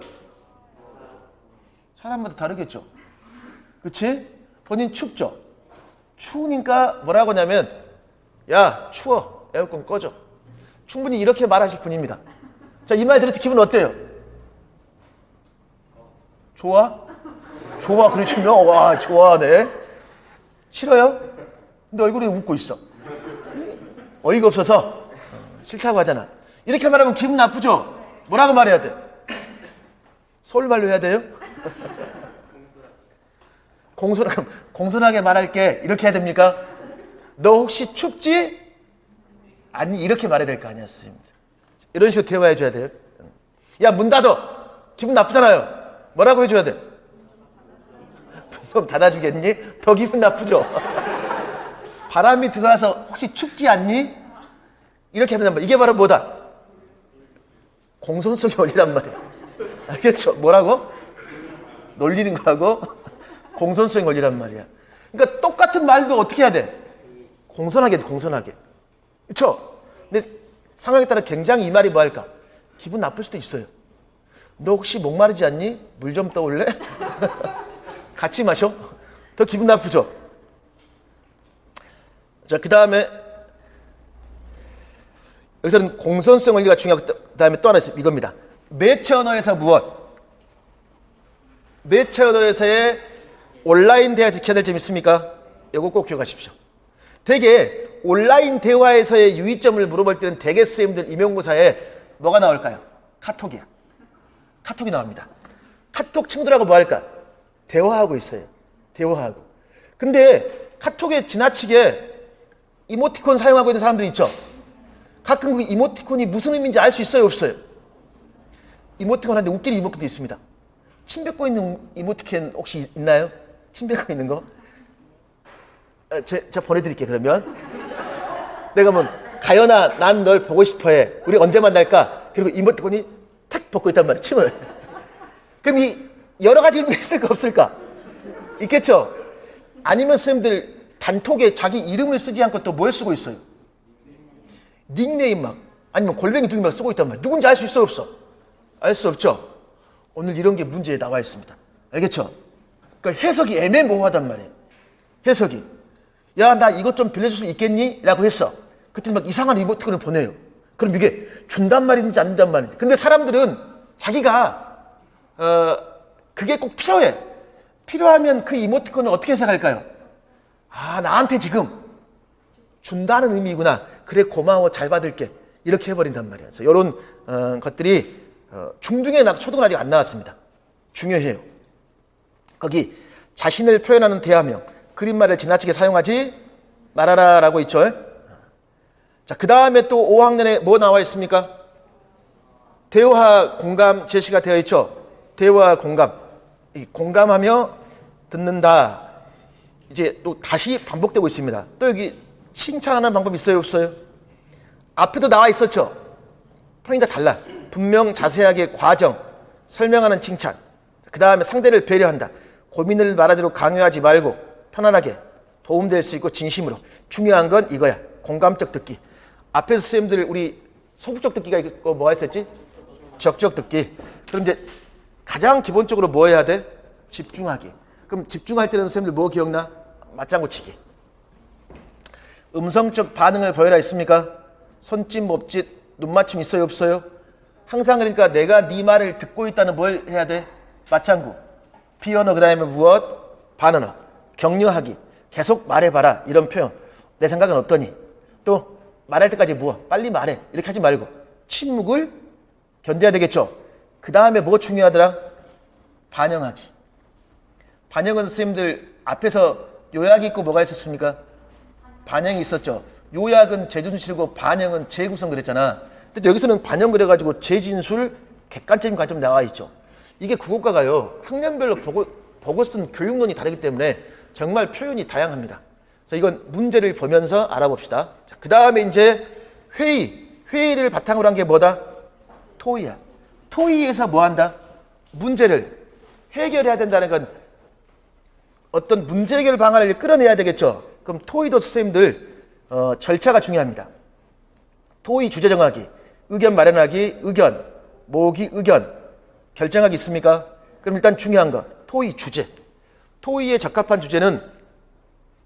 사람마다 다르겠죠. 그렇지? 본인 춥죠? 추우니까 뭐라고 하냐면 야, 추워. 에어컨 꺼져. 충분히 이렇게 말하실 분입니다. 자, 이 말 들을 때 기분 어때요? 좋아? 좋아. 그러시면 와, 좋아하네. 싫어요? 근데 얼굴이 웃고 있어. 어이가 없어서 싫다고 하잖아. 이렇게 말하면 기분 나쁘죠? 뭐라고 말해야 돼? 서울말로 해야 돼요? 공손하게 말할게. 이렇게 해야 됩니까? 너 혹시 춥지? 아니, 이렇게 말해야 될 거 아니야, 선생님. 이런 식으로 대화해 줘야 돼요. 야, 문 닫아. 기분 나쁘잖아요. 뭐라고 해줘야 돼? 그럼 닫아주겠니? 더 기분 나쁘죠? 바람이 들어와서 혹시 춥지 않니? 이렇게 하는 말. 이게 바로 뭐다? 공손성의 원리란 말이에요. 알겠죠? 뭐라고? 놀리는 거라고? 공손성의 원리란 말이야. 그러니까 똑같은 말도 어떻게 해야 돼? 공손하게 돼, 공손하게. 그렇죠? 근데 상황에 따라 굉장히 이 말이 뭐 할까? 기분 나쁠 수도 있어요. 너 혹시 목마르지 않니? 물 좀 떠올래? 같이 마셔? 더 기분 나쁘죠? 자, 그 다음에 여기서는 공선성 원리가 중요하고 그다음에 또 하나 있습니다. 이겁니다. 매체 언어에서 무엇? 매체 언어에서의 온라인 대화 지켜야 될 점이 있습니까? 이거 꼭 기억하십시오. 대개 온라인 대화에서의 유의점을 물어볼 때는 대개 선생님들 임용고사에 뭐가 나올까요? 카톡이야. 카톡이 나옵니다. 카톡 친구들하고 뭐 할까? 대화하고 있어요. 대화하고. 근데 카톡에 지나치게 이모티콘 사용하고 있는 사람들이 있죠. 가끔 그 이모티콘이 무슨 의미인지 알 수 있어요, 없어요? 이모티콘 하는데 웃기는 이모티콘도 있습니다. 침 뱉고 있는 이모티콘 혹시 있나요? 침 뱉고 있는 거? 제가 보내드릴게요, 그러면. 내가 뭐, 가연아, 난 널 보고 싶어 해. 우리 언제 만날까? 그리고 이모티콘이 탁 벗고 있단 말이에요, 침을. 그럼 이 여러 가지 의미가 있을까, 없을까? 있겠죠? 아니면 선생님들 단톡에 자기 이름을 쓰지 않고 또 뭘 쓰고 있어요? 닉네임 막, 아니면 골뱅이 두개 막 쓰고 있단 말이에요. 누군지 알 수 있어, 없어? 알 수 없죠? 오늘 이런 게 문제에 나와 있습니다. 알겠죠? 그러니까 해석이 애매모호하단 말이에요. 해석이. 야, 나 이것 좀 빌려줄 수 있겠니? 라고 했어. 그때 막 이상한 이모티콘을 보내요. 그럼 이게 준단 말인지 안 준단 말인지. 근데 사람들은 자기가, 그게 꼭 필요해. 필요하면 그 이모티콘을 어떻게 해석할까요? 아, 나한테 지금 준다는 의미구나. 그래, 고마워. 잘 받을게. 이렇게 해버린단 말이야. 그래서 이런 것들이 중등에 초등은 아직 안 나왔습니다. 중요해요. 거기 자신을 표현하는 대화명, 그림말을 지나치게 사용하지 말아라 라고 있죠. 자, 그 다음에 또 5학년에 뭐 나와 있습니까? 대화, 공감 제시가 되어 있죠. 대화, 공감. 이 공감하며 듣는다. 이제 또 다시 반복되고 있습니다. 또 여기 칭찬하는 방법 있어요, 없어요? 앞에도 나와 있었죠. 포인트가 달라. 분명 자세하게 과정, 설명하는 칭찬. 그 다음에 상대를 배려한다. 고민을 말하대로 강요하지 말고 편안하게 도움될 수 있고 진심으로. 중요한 건 이거야. 공감적 듣기. 앞에서 선생님들 우리 소극적 듣기가 있고 뭐가 있었지? 적적 듣기. 그럼 이제 가장 기본적으로 뭐 해야 돼? 집중하기. 그럼 집중할 때는 선생님들 뭐 기억나? 맞장구 치기. 음성적 반응을 보여라 있습니까? 손짓, 몸짓, 눈맞춤 있어요, 없어요? 항상 그러니까 내가 네 말을 듣고 있다는 뭘 해야 돼? 맞장구. 비언어, 그 다음에 무엇? 반언어. 격려하기. 계속 말해봐라. 이런 표현. 내 생각은 어떠니? 또 말할 때까지 무엇? 빨리 말해. 이렇게 하지 말고 침묵을 견뎌야 되겠죠. 그 다음에 뭐 중요하더라? 반영하기. 반영은 선생님들 앞에서 요약이 있고 뭐가 있었습니까? 반영이 있었죠. 요약은 재준실고 반영은 재구성 그랬잖아. 근데 여기서는 반영 그래가지고 재진술, 객관적인 관점 나와 있죠. 이게 국어과가요. 학년별로 보고 쓴 교육론이 다르기 때문에 정말 표현이 다양합니다. 그래서 이건 문제를 보면서 알아봅시다. 자, 그 다음에 이제 회의를 바탕으로 한 게 뭐다? 토의야. 토의에서 뭐 한다? 문제를 해결해야 된다는 건 어떤 문제 해결 방안을 끌어내야 되겠죠. 그럼 토의도 선생님들 절차가 중요합니다. 토의 주제 정하기, 의견 마련하기, 의견, 모으기, 의견, 결정하기 있습니까? 그럼 일단 중요한 거, 토의 주제. 토의에 적합한 주제는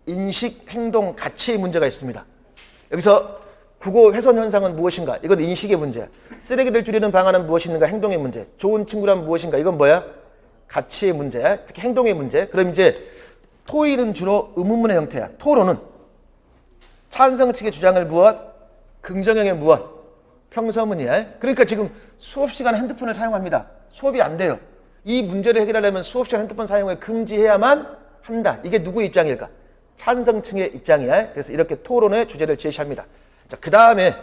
인식, 행동, 가치의 문제가 있습니다. 여기서 국어 훼손 현상은 무엇인가? 이건 인식의 문제야. 쓰레기를 줄이는 방안은 무엇인가? 행동의 문제. 좋은 친구란 무엇인가? 이건 뭐야? 가치의 문제야. 특히 행동의 문제. 그럼 이제 토의는 주로 의문문의 형태야. 토론은 찬성 측의 주장을 무엇? 긍정형의 무엇? 평서문이야. 그러니까 지금 수업 시간에 핸드폰을 사용합니다. 수업이 안 돼요. 이 문제를 해결하려면 수업 시간 핸드폰 사용을 금지해야만 한다. 이게 누구의 입장일까? 찬성층의 입장이야. 그래서 이렇게 토론의 주제를 제시합니다. 자, 그 다음에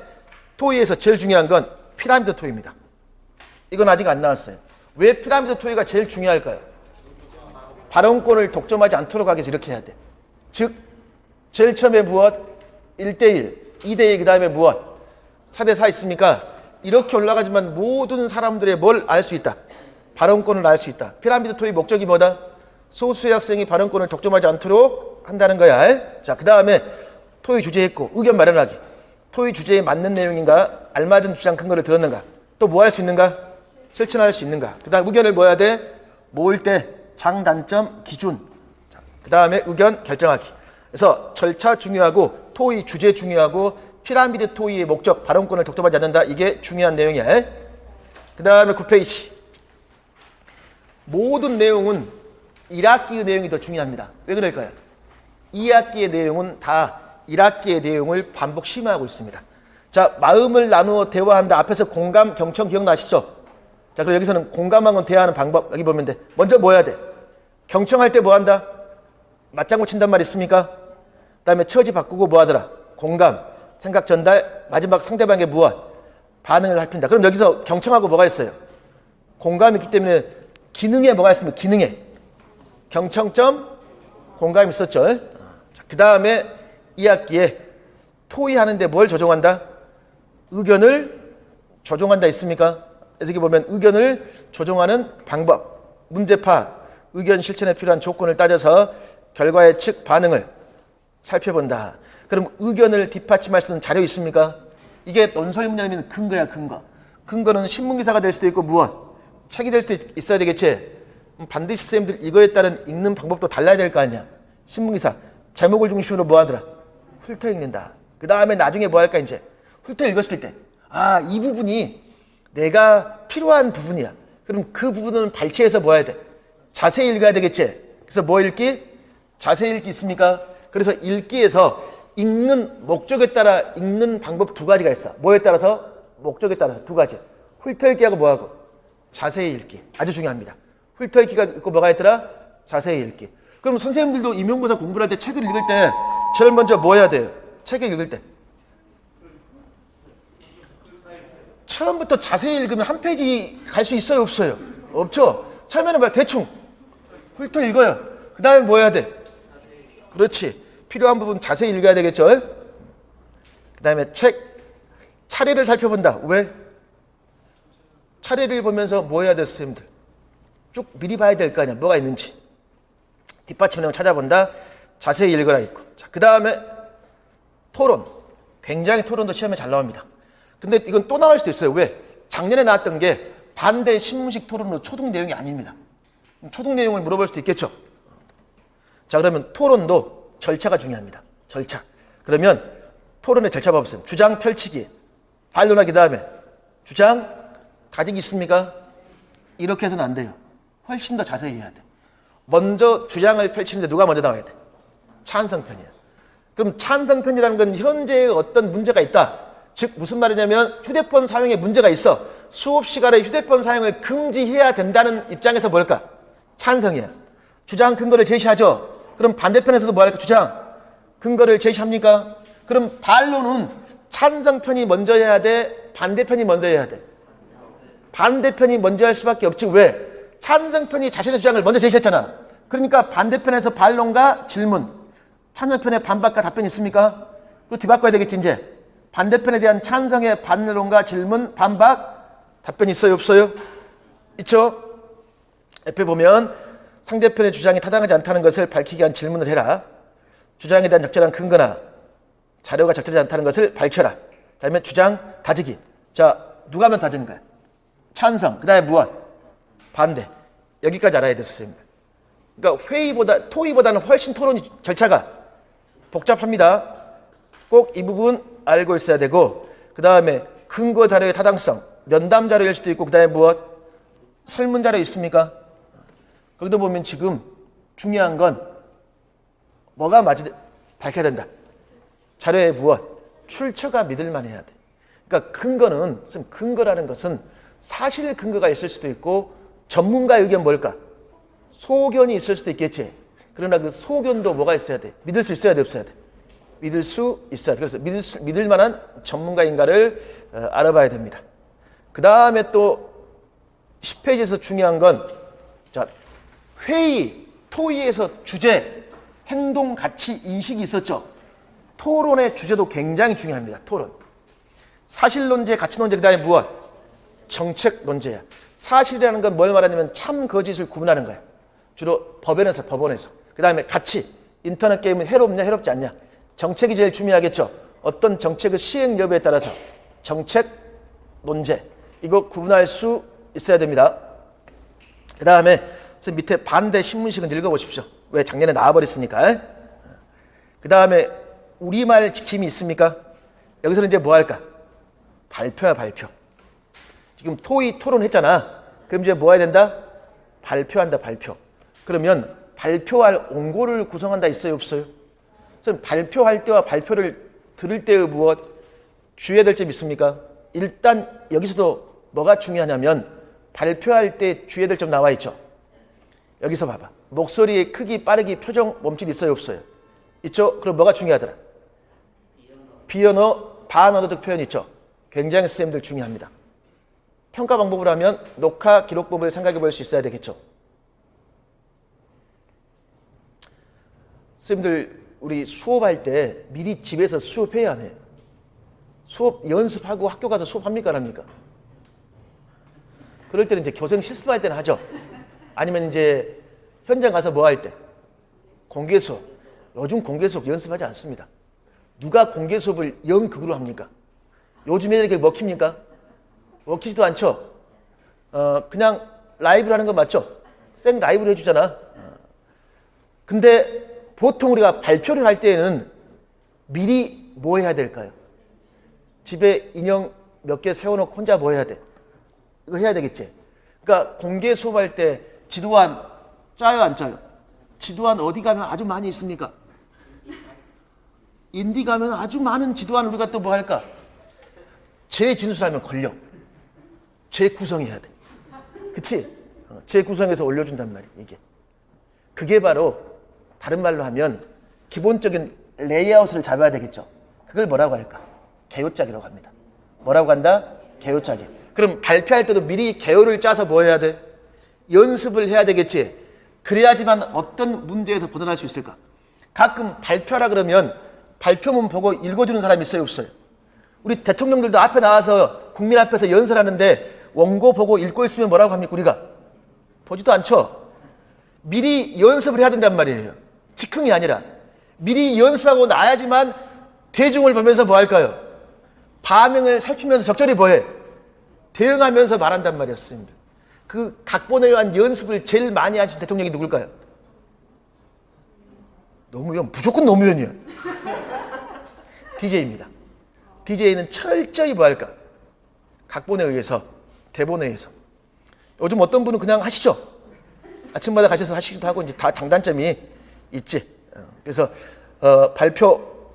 토의에서 제일 중요한 건 피라미드 토의입니다. 이건 아직 안 나왔어요. 왜 피라미드 토의가 제일 중요할까요? 발언권을 독점하지 않도록 하기 위해서 이렇게 해야 돼. 즉, 제일 처음에 무엇? 1대1, 2대2, 그 다음에 무엇? 4대4 있습니까? 이렇게 올라가지만 모든 사람들의 뭘 알 수 있다? 발언권을 알 수 있다. 피라미드 토의 목적이 뭐다? 소수의 학생이 발언권을 독점하지 않도록 한다는 거야. 자, 그 다음에 토의 주제했고 의견 마련하기. 토의 주제에 맞는 내용인가? 알맞은 주장 근거를 들었는가? 또 뭐 할 수 있는가? 실천할 수 있는가? 그 다음 의견을 뭐 해야 돼? 모을 때 장단점, 기준. 그 다음에 의견 결정하기. 그래서 절차 중요하고 토의 주제 중요하고 피라미드 토의의 목적, 발언권을 독점하지 않는다. 이게 중요한 내용이야. 그 다음에 9페이지. 모든 내용은 1학기의 내용이 더 중요합니다. 왜 그럴까요? 2학기의 내용은 다 1학기의 내용을 반복 심화하고 있습니다. 자, 마음을 나누어 대화한다. 앞에서 공감, 경청 기억나시죠? 자, 그럼 여기서는 공감하고 대화하는 방법 여기 보면 돼. 먼저 뭐 해야 돼? 경청할 때 뭐 한다? 맞장구 친단 말 있습니까? 그 다음에 처지 바꾸고 뭐 하더라? 공감, 생각 전달, 마지막 상대방의 무엇? 반응을 살핀다. 그럼 여기서 경청하고 뭐가 있어요? 공감이 있기 때문에 기능에 뭐가 있으면 기능에 경청점 공감이 있었죠. 그 다음에 2학기에 토의하는데 뭘 조정한다? 의견을 조정한다 있습니까? 그래서 여기 보면 의견을 조정하는 방법, 문제 파악, 의견 실천에 필요한 조건을 따져서 결과의 측 반응을 살펴본다. 그럼 의견을 뒷받침할 수 있는 자료 있습니까? 이게 논설 문제면 근거야, 근거. 근거는 신문기사가 될 수도 있고 무엇? 책이 될 수도 있어야 되겠지. 반드시 선생님들 이거에 따른 읽는 방법도 달라야 될 거 아니야. 신문기사 제목을 중심으로 뭐 하더라? 훑어 읽는다. 그 다음에 나중에 뭐 할까 이제? 훑어 읽었을 때 아, 이 부분이 내가 필요한 부분이야. 그럼 그 부분은 발췌해서 뭐 해야 돼? 자세히 읽어야 되겠지. 그래서 뭐 읽기? 자세히 읽기 있습니까? 그래서 읽기에서 읽는 목적에 따라 읽는 방법 두 가지가 있어. 뭐에 따라서? 목적에 따라서 두 가지. 훑어 읽기하고 뭐하고? 자세히 읽기. 아주 중요합니다. 훑어 읽기가 있고 뭐가 있더라? 자세히 읽기. 그럼 선생님들도 임용고사 공부를 할 때 책을 읽을 때 제일 먼저 뭐 해야 돼요? 책을 읽을 때 처음부터 자세히 읽으면 한 페이지 갈 수 있어요? 없어요? 없죠? 처음에는 말 대충 훑어 읽어요. 그 다음에 뭐 해야 돼? 그렇지. 필요한 부분 자세히 읽어야 되겠죠? 그 다음에 책 차례를 살펴본다. 왜? 차례를 보면서 뭐 해야 돼, 선생님들? 쭉 미리 봐야 될 거 아니야. 뭐가 있는지. 뒷받침 내용 찾아본다. 자세히 읽어라 있고. 자, 그 다음에 토론. 굉장히 토론도 시험에 잘 나옵니다. 근데 이건 또 나올 수도 있어요. 왜? 작년에 나왔던 게 반대 신문식 토론으로 초등 내용이 아닙니다. 초등 내용을 물어볼 수도 있겠죠. 자, 그러면 토론도 절차가 중요합니다. 절차. 그러면 토론의 절차 봐보세요. 주장 펼치기, 반론하기 다음에 주장 가지기 있습니까? 이렇게 해서는 안 돼요. 훨씬 더 자세히 해야 돼. 먼저 주장을 펼치는데 누가 먼저 나와야 돼? 찬성편이야. 그럼 찬성편이라는 건 현재의 어떤 문제가 있다. 즉 무슨 말이냐면 휴대폰 사용에 문제가 있어. 수업 시간에 휴대폰 사용을 금지해야 된다는 입장에서 뭘까? 찬성이야. 주장 근거를 제시하죠. 그럼 반대편에서도 뭐 할까? 주장 근거를 제시합니까? 그럼 반론은 찬성편이 먼저 해야 돼? 반대편이 먼저 해야 돼? 반대편이 먼저 할 수밖에 없지. 왜? 찬성편이 자신의 주장을 먼저 제시했잖아. 그러니까 반대편에서 반론과 질문, 찬성편의 반박과 답변이 있습니까? 그리고 뒤바꿔야 되겠지 이제. 반대편에 대한 찬성의 반론과 질문, 반박, 답변이 있어요? 없어요? 있죠? 옆에 보면 상대편의 주장이 타당하지 않다는 것을 밝히기 위한 질문을 해라. 주장에 대한 적절한 근거나 자료가 적절하지 않다는 것을 밝혀라. 다음에 주장 다지기. 자, 누가 하면 다지는 거야? 찬성. 그 다음에 무엇? 반대. 여기까지 알아야 돼, 선생님. 그러니까 토의보다는 훨씬 토론 절차가 복잡합니다. 꼭 이 부분 알고 있어야 되고, 그 다음에 근거 자료의 타당성, 면담 자료일 수도 있고, 그 다음에 무엇? 설문 자료 있습니까? 거기도 보면 지금 중요한 건 뭐가 밝혀야 된다. 자료의 무엇? 출처가 믿을만 해야 돼. 그러니까 근거라는 것은 사실 근거가 있을 수도 있고 전문가의 의견 뭘까? 소견이 있을 수도 있겠지. 그러나 그 소견도 뭐가 있어야 돼? 믿을 수 있어야 돼, 없어야 돼? 믿을 수 있어야 돼. 그래서 믿을 만한 전문가인가를 알아봐야 됩니다. 그 다음에 또 10페이지에서 중요한 건 자, 회의, 토의에서 주제, 행동, 가치, 인식이 있었죠. 토론의 주제도 굉장히 중요합니다. 토론. 사실 논제, 가치 논제, 그 다음에 무엇? 정책 논제야. 사실이라는 건 뭘 말하냐면 참, 거짓을 구분하는 거야. 주로 법원에서. 그 다음에 가치. 인터넷 게임은 해롭냐, 해롭지 않냐. 정책이 제일 중요하겠죠. 어떤 정책의 시행 여부에 따라서 정책, 논제. 이거 구분할 수 있어야 됩니다. 그 다음에 밑에 반대 신문식은 읽어보십시오. 왜? 작년에 나와버렸으니까. 그 다음에 우리말 지킴이 있습니까? 여기서는 이제 뭐 할까? 발표야, 발표. 지금 토의 토론했잖아. 그럼 이제 뭐 해야 된다? 발표한다, 발표. 그러면 발표할 원고를 구성한다 있어요, 없어요? 그럼 발표할 때와 발표를 들을 때의 무엇 주의해야 될 점 있습니까? 일단 여기서도 뭐가 중요하냐면 발표할 때 주의해야 될 점 나와 있죠. 여기서 봐봐. 목소리의 크기, 빠르기, 표정, 몸짓 있어요, 없어요? 있죠? 그럼 뭐가 중요하더라? 비언어, 반언어적 표현 있죠? 굉장히 선생님들 중요합니다. 평가 방법을 하면 녹화 기록법을 생각해 볼 수 있어야 되겠죠. 선생님들 우리 수업할 때 미리 집에서 수업해야 안 해요? 수업 연습하고 학교 가서 수업합니까 안 합니까? 그럴 때는 이제 교생 실습할 때는 하죠. 아니면 이제 현장 가서 뭐 할 때? 공개 수업. 요즘 공개 수업 연습하지 않습니다. 누가 공개 수업을 연극으로 합니까? 요즘 애들에게 먹힙니까? 먹히지도 않죠. 그냥 라이브로 하는 거 맞죠? 생 라이브로 해주잖아. 근데 보통 우리가 발표를 할 때에는 미리 뭐 해야 될까요? 집에 인형 몇 개 세워놓고 혼자 뭐 해야 돼? 이거 해야 되겠지. 그러니까 공개 수업할 때 지도안 짜요, 안 짜요? 지도안 어디 가면 아주 많이 있습니까? 인디 가면 아주 많은 지도안 우리가 또 뭐 할까? 재진술하면 걸려. 재구성해야 돼. 그치? 재구성해서 올려준단 말이야, 이게. 그게 바로 다른 말로 하면 기본적인 레이아웃을 잡아야 되겠죠. 그걸 뭐라고 할까? 개요짜기라고 합니다. 뭐라고 한다? 개요짜기. 그럼 발표할 때도 미리 개요를 짜서 뭐 해야 돼? 연습을 해야 되겠지. 그래야지만 어떤 문제에서 벗어날 수 있을까? 가끔 발표하라 그러면 발표문 보고 읽어주는 사람이 있어요, 없어요? 우리 대통령들도 앞에 나와서 국민 앞에서 연설하는데 원고 보고 읽고 있으면 뭐라고 합니까, 우리가? 보지도 않죠. 미리 연습을 해야 된단 말이에요. 즉흥이 아니라. 미리 연습하고 나야지만 대중을 보면서 뭐 할까요? 반응을 살피면서 적절히 뭐해? 대응하면서 말한단 말이었습니다. 그 각본에 의한 연습을 제일 많이 하신 대통령이 누굴까요? 노무현, 무조건 노무현이야. DJ입니다. DJ는 철저히 뭐 할까? 각본에 의해서, 대본에 의해서. 요즘 어떤 분은 그냥 하시죠. 아침마다 가셔서 하시기도 하고 이제 다 장단점이 있지. 그래서 발표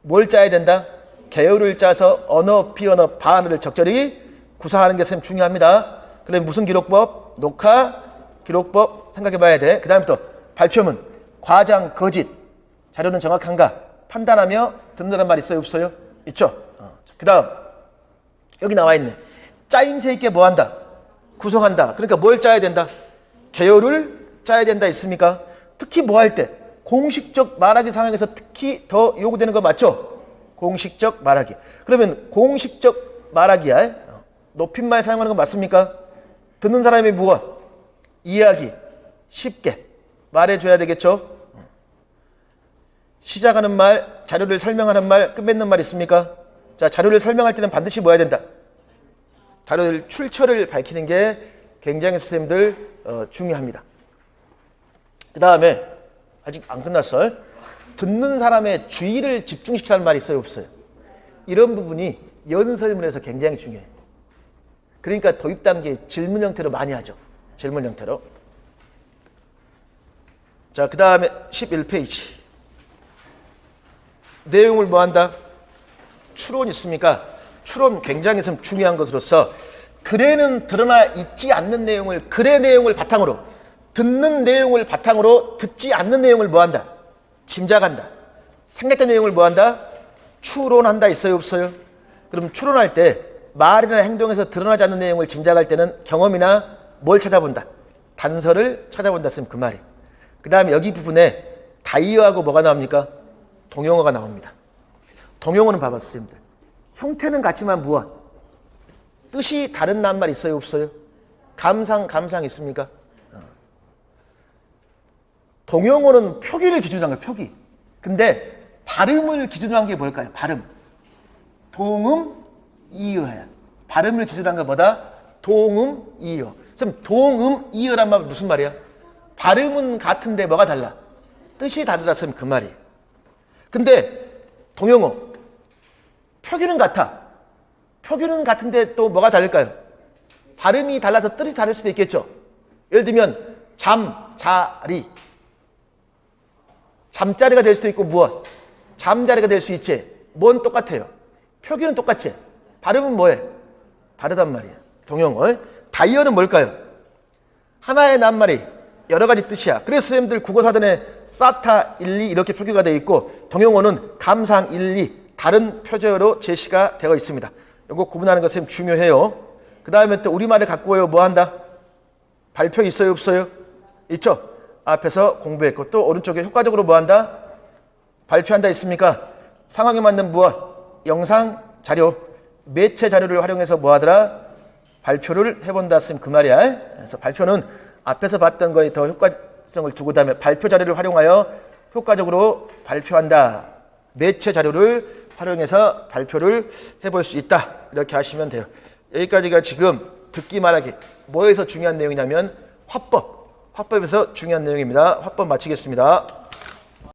뭘 짜야 된다? 개요를 짜서 언어, 비언어, 반어를 적절히 구사하는 게 선생님 중요합니다. 그럼 무슨 기록법? 녹화, 기록법 생각해 봐야 돼. 그 다음에 또 발표문, 과장, 거짓, 자료는 정확한가? 판단하며 듣는다는 말 있어요, 없어요? 있죠? 그 다음 여기 나와 있네. 짜임새 있게 뭐 한다? 구성한다. 그러니까 뭘 짜야 된다? 개요를 짜야 된다 있습니까? 특히 뭐 할 때? 공식적 말하기 상황에서 특히 더 요구되는 거 맞죠? 공식적 말하기. 그러면 공식적 말하기야 높임말 사용하는 거 맞습니까? 듣는 사람이 무엇? 이해하기 쉽게 말해줘야 되겠죠? 시작하는 말, 자료를 설명하는 말, 끝맺는 말 있습니까? 자, 자료를 설명할 때는 반드시 뭐 해야 된다? 자료를 출처를 밝히는 게 굉장히 선생님들 중요합니다. 그 다음에 아직 안 끝났어요. 듣는 사람의 주의를 집중시키라는 말이 있어요, 없어요? 이런 부분이 연설문에서 굉장히 중요해요. 그러니까 도입 단계 질문 형태로 많이 하죠. 질문 형태로. 자, 그 다음에 11페이지. 내용을 뭐 한다? 추론 있습니까? 추론 굉장히 중요한 것으로서 글에는 드러나 있지 않는 내용을 글의 내용을 바탕으로 듣는 내용을 바탕으로 듣지 않는 내용을 뭐 한다? 짐작한다. 생각된 내용을 뭐 한다? 추론한다 있어요, 없어요? 그럼 추론할 때 말이나 행동에서 드러나지 않는 내용을 짐작할 때는 경험이나 뭘 찾아본다? 단서를 찾아본다 쓰면 그 말이에요. 그 다음에 여기 부분에 다이어하고 뭐가 나옵니까? 동용어가 나옵니다. 동용어는 봐봐, 선생님들. 형태는 같지만 무엇? 뜻이 다른 낱말 있어요, 없어요? 감상 있습니까? 동용어는 표기를 기준으로 한 거예요, 표기. 근데 발음을 기준으로 한 게 뭘까요? 발음. 동음, 이어야. 발음을 기준으로 한 것보다 동음, 이어. 그럼 동음, 이어란 말은 무슨 말이야? 발음은 같은데 뭐가 달라? 뜻이 다르다 쓰면 그 말이에요. 근데 동용어 표기는 같아. 표기는 같은데 또 뭐가 다를까요? 발음이 달라서 뜻이 다를 수도 있겠죠. 예를 들면 잠자리. 잠자리가 될 수도 있고 무엇? 잠자리가 될 수 있지. 뭔 똑같아요? 표기는 똑같지. 발음은 뭐해? 다르단 말이야. 동영어. 다이어는 뭘까요? 하나의 낱말이 여러 가지 뜻이야. 그래서 선생님들 국어사전에 사타 1, 2 이렇게 표기가 되어 있고 동영어는 감상 1, 2 다른 표제어로 제시가 되어 있습니다. 이거 구분하는 것은 중요해요. 그 다음에 또 우리말을 갖고 뭐 한다? 발표 있어요 없어요? 있죠. 앞에서 공부했고 또 오른쪽에 효과적으로 뭐 한다? 발표한다 있습니까? 상황에 맞는 무엇? 영상, 자료, 매체 자료를 활용해서 뭐 하더라? 발표를 해본다 쓰면 그 말이야. 그래서 발표는 앞에서 봤던 거에 더 효과성을 두고 다음에 발표 자료를 활용하여 효과적으로 발표한다. 매체 자료를 활용해서 발표를 해볼 수 있다. 이렇게 하시면 돼요. 여기까지가 지금 듣기 말하기 뭐에서 중요한 내용이냐면 화법. 화법에서 중요한 내용입니다. 화법 마치겠습니다.